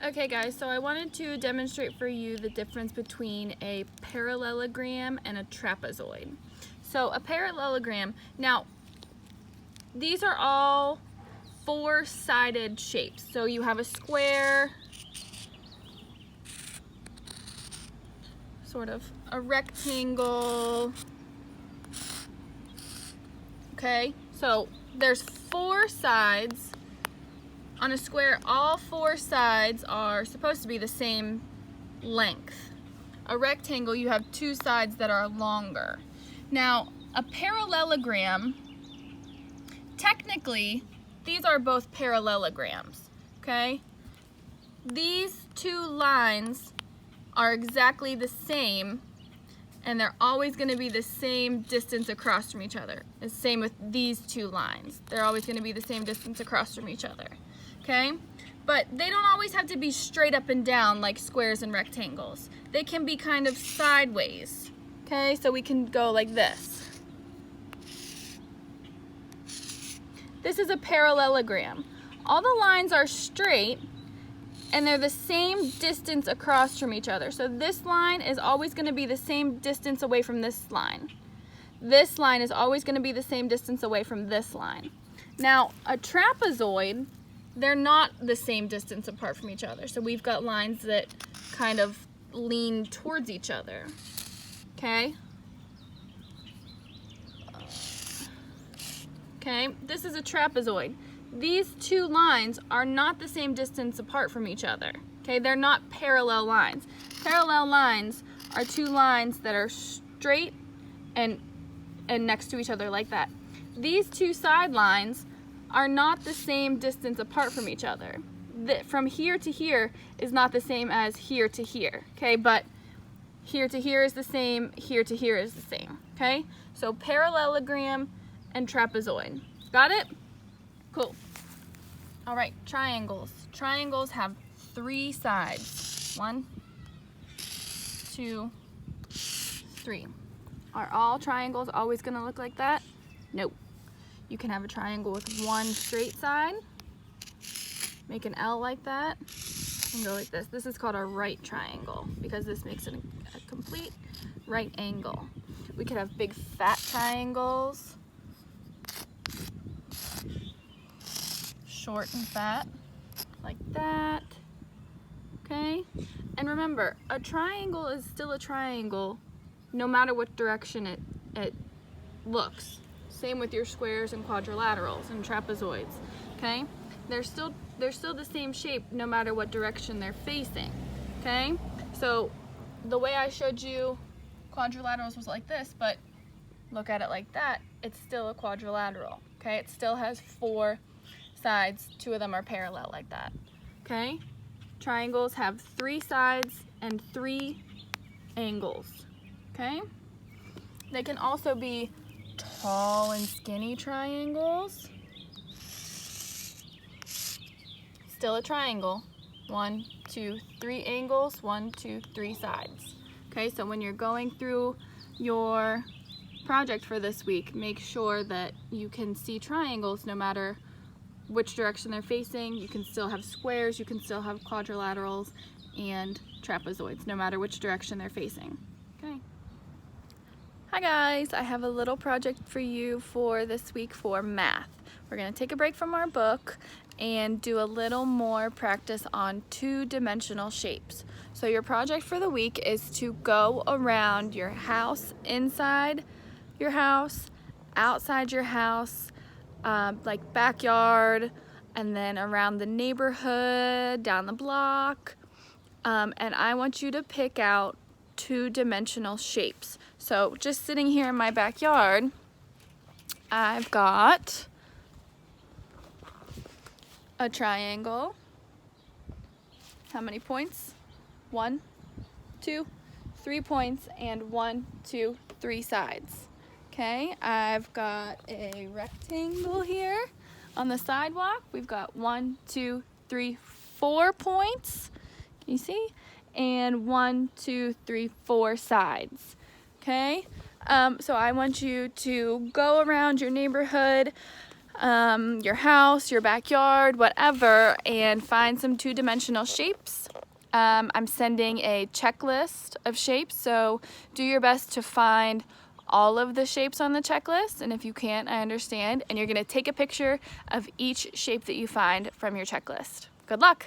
Okay guys, so I wanted to demonstrate for you the difference between a parallelogram and a trapezoid. So a parallelogram, now these are all four-sided shapes. So you have a square, sort of a rectangle, okay? So there's four sides. On a square, all four sides are supposed to be the same length. A rectangle, you have two sides that are longer. Now, a parallelogram, technically, these are both parallelograms, okay? These two lines are exactly the same, and they're always going to be the same distance across from each other. The same with these two lines. They're always going to be the same distance across from each other. Okay? But they don't always have to be straight up and down like squares and rectangles. They can be kind of sideways. Okay? So we can go like this. This is a parallelogram. All the lines are straight and they're the same distance across from each other. So this line is always going to be the same distance away from this line. This line is always going to be the same distance away from this line. Now, a trapezoid, they're not the same distance apart from each other. So we've got lines that kind of lean towards each other. Okay? Okay, this is a trapezoid. These two lines are not the same distance apart from each other. Okay, they're not parallel lines. Parallel lines are two lines that are straight and next to each other like that. These two side lines are not the same distance apart from each other. From here to here is not the same as here to here, okay? But here to here is the same, here to here is the same, okay? So parallelogram and trapezoid. Got it? Cool. All right, triangles. Triangles have three sides. 1, 2, 3. Are all triangles always gonna look like that? Nope. You can have a triangle with one straight side, make an L like that, and go like this. This is called a right triangle because this makes it a complete right angle. We could have big fat triangles, short and fat, like that, okay? And remember, a triangle is still a triangle no matter what direction it looks. Same with your squares and quadrilaterals and trapezoids, okay? They're still the same shape no matter what direction they're facing, okay? So the way I showed you quadrilaterals was like this, but look at it like that, it's still a quadrilateral, okay? It still has four sides, two of them are parallel like that, okay? Triangles have three sides and three angles, okay? They can also be tall and skinny triangles. Still a triangle. 1, 2, 3 angles, 1, 2, 3 sides. Okay, so when you're going through your project for this week, make sure that you can see triangles no matter which direction they're facing. You can still have squares, you can still have quadrilaterals and trapezoids no matter which direction they're facing. Okay. Hi guys, I have a little project for you for this week for math. We're going to take a break from our book and do a little more practice on two-dimensional shapes. So your project for the week is to go around your house, inside your house, outside your house, like backyard, and then around the neighborhood, down the block. And I want you to pick out two-dimensional shapes. So just sitting here in my backyard, I've got a triangle. How many points? 1, 2, 3 points, and 1, 2, 3 sides. Okay, I've got a rectangle here on the sidewalk. We've got 1, 2, 3, 4 points. Can you see? And 1, 2, 3, 4 sides. Okay, so I want you to go around your neighborhood, your house, your backyard, whatever, and find some two-dimensional shapes. I'm sending a checklist of shapes, so do your best to find all of the shapes on the checklist, and if you can't, I understand, and you're going to take a picture of each shape that you find from your checklist. Good luck!